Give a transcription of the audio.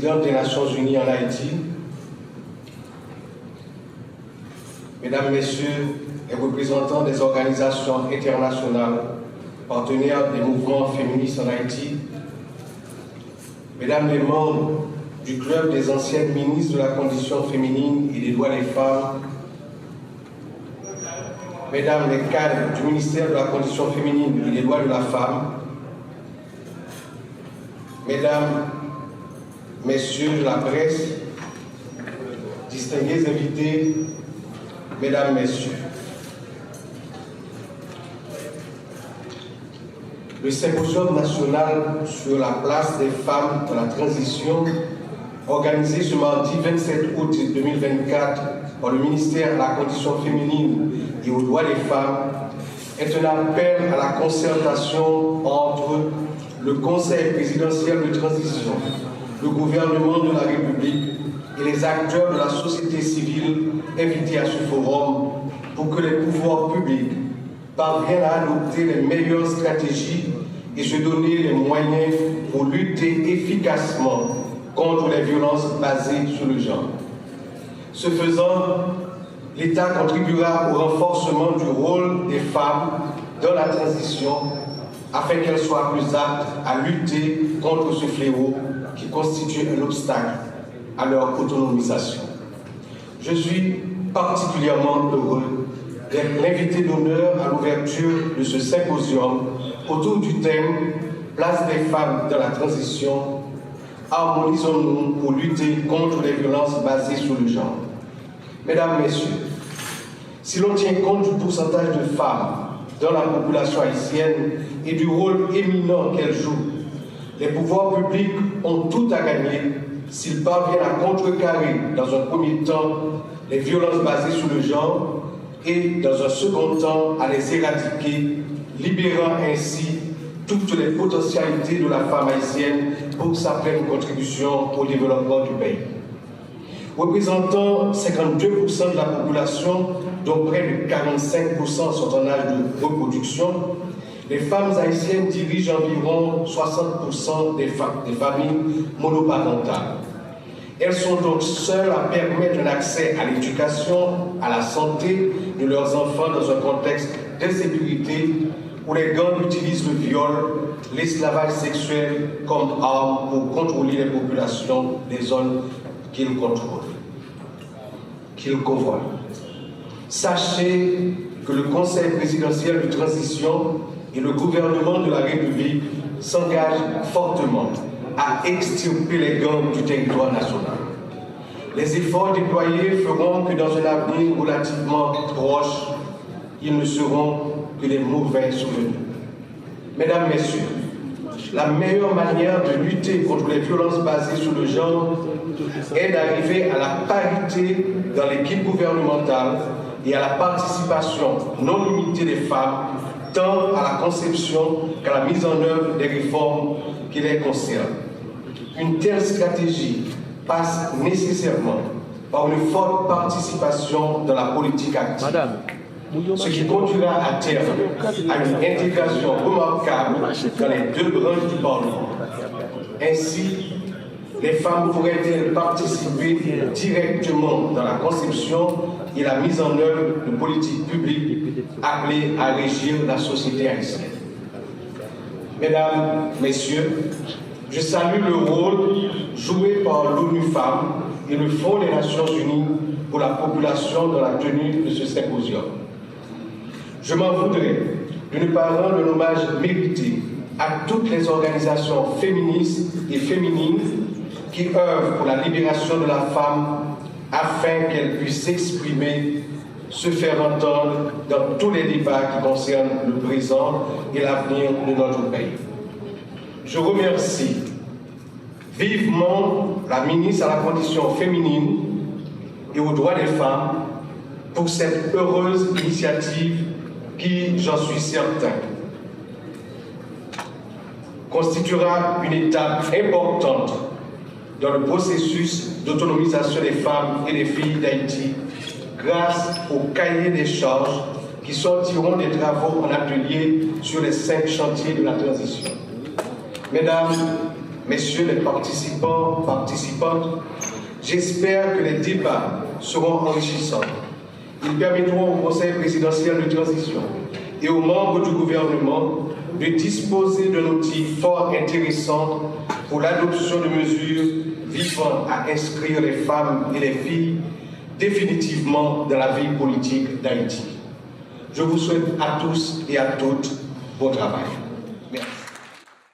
présidente des Nations Unies en Haïti, Mesdames, Messieurs les représentants des organisations internationales, partenaires des mouvements féministes en Haïti, Mesdames les membres du Club des anciennes ministres de la condition féminine et des droits des femmes, Mesdames les cadres du ministère de la condition féminine et des droits de la femme, Mesdames, Messieurs de la presse, distingués invités, Mesdames, Messieurs. Le symposium national sur la place des femmes dans la transition, organisé ce mardi 27 août 2024 par le ministère de la Condition féminine et aux droits des femmes, est un appel à la concertation entre le Conseil présidentiel de transition, le gouvernement de la République et les acteurs de la société civile invités à ce forum pour que les pouvoirs publics parviennent à adopter les meilleures stratégies et se donner les moyens pour lutter efficacement contre les violences basées sur le genre. Ce faisant, l'État contribuera au renforcement du rôle des femmes dans la transition afin qu'elles soient plus aptes à lutter contre ce fléau qui constitue un obstacle à leur autonomisation. Je suis particulièrement heureux d'être l'invité d'honneur à l'ouverture de ce symposium autour du thème « Place des femmes dans la transition, harmonisons-nous pour lutter contre les violences basées sur le genre ». Mesdames, Messieurs, si l'on tient compte du pourcentage de femmes dans la population haïtienne et du rôle éminent qu'elles jouent, les pouvoirs publics ont tout à gagner s'ils parviennent à contrecarrer, dans un premier temps, les violences basées sur le genre et, dans un second temps, à les éradiquer, libérant ainsi toutes les potentialités de la femme haïtienne pour sa pleine contribution au développement du pays. Représentant 52% de la population, dont près de 45% sont en âge de reproduction, les femmes haïtiennes dirigent environ 60% des familles monoparentales. Elles sont donc seules à permettre un accès à l'éducation, à la santé de leurs enfants dans un contexte d'insécurité où les gangs utilisent le viol, l'esclavage sexuel comme arme pour contrôler les populations des zones qu'ils contrôlent, qu'ils convoient. Sachez que le Conseil présidentiel de transition et le gouvernement de la République s'engagent fortement à extirper les gangs du territoire national. Les efforts déployés feront que dans un avenir relativement proche, ils ne seront que des mauvais souvenirs. Mesdames, Messieurs, la meilleure manière de lutter contre les violences basées sur le genre est d'arriver à la parité dans l'équipe gouvernementale et à la participation non limitée des femmes, tant à la conception qu'à la mise en œuvre des réformes qui les concernent. Une telle stratégie passe nécessairement par une forte participation dans la politique active, ce qui conduira à terme à une intégration remarquable dans les deux branches du Parlement. Ainsi, les femmes pourraient-elles participer directement dans la conception et la mise en œuvre de politiques publiques appelées à régir la société haïtienne. Mesdames, Messieurs, je salue le rôle joué par l'ONU Femmes et le Fonds des Nations Unies pour la population dans la tenue de ce symposium. Je m'en voudrais de ne pas rendre un hommage mérité à toutes les organisations féministes et féminines qui œuvrent pour la libération de la femme afin qu'elle puisse s'exprimer, se faire entendre dans tous les débats qui concernent le présent et l'avenir de notre pays. Je remercie vivement la ministre à la condition féminine et aux droits des femmes pour cette heureuse initiative qui, j'en suis certain, constituera une étape importante dans le processus d'autonomisation des femmes et des filles d'Haïti grâce au cahier des charges qui sortiront des travaux en atelier sur les 5 chantiers de la transition. Mesdames, messieurs les participants, participantes, j'espère que les débats seront enrichissants. Ils permettront au Conseil présidentiel de transition et aux membres du gouvernement de disposer d'un outil fort intéressant pour l'adoption de mesures visant à inscrire les femmes et les filles définitivement dans la vie politique d'Haïti. Je vous souhaite à tous et à toutes bon travail.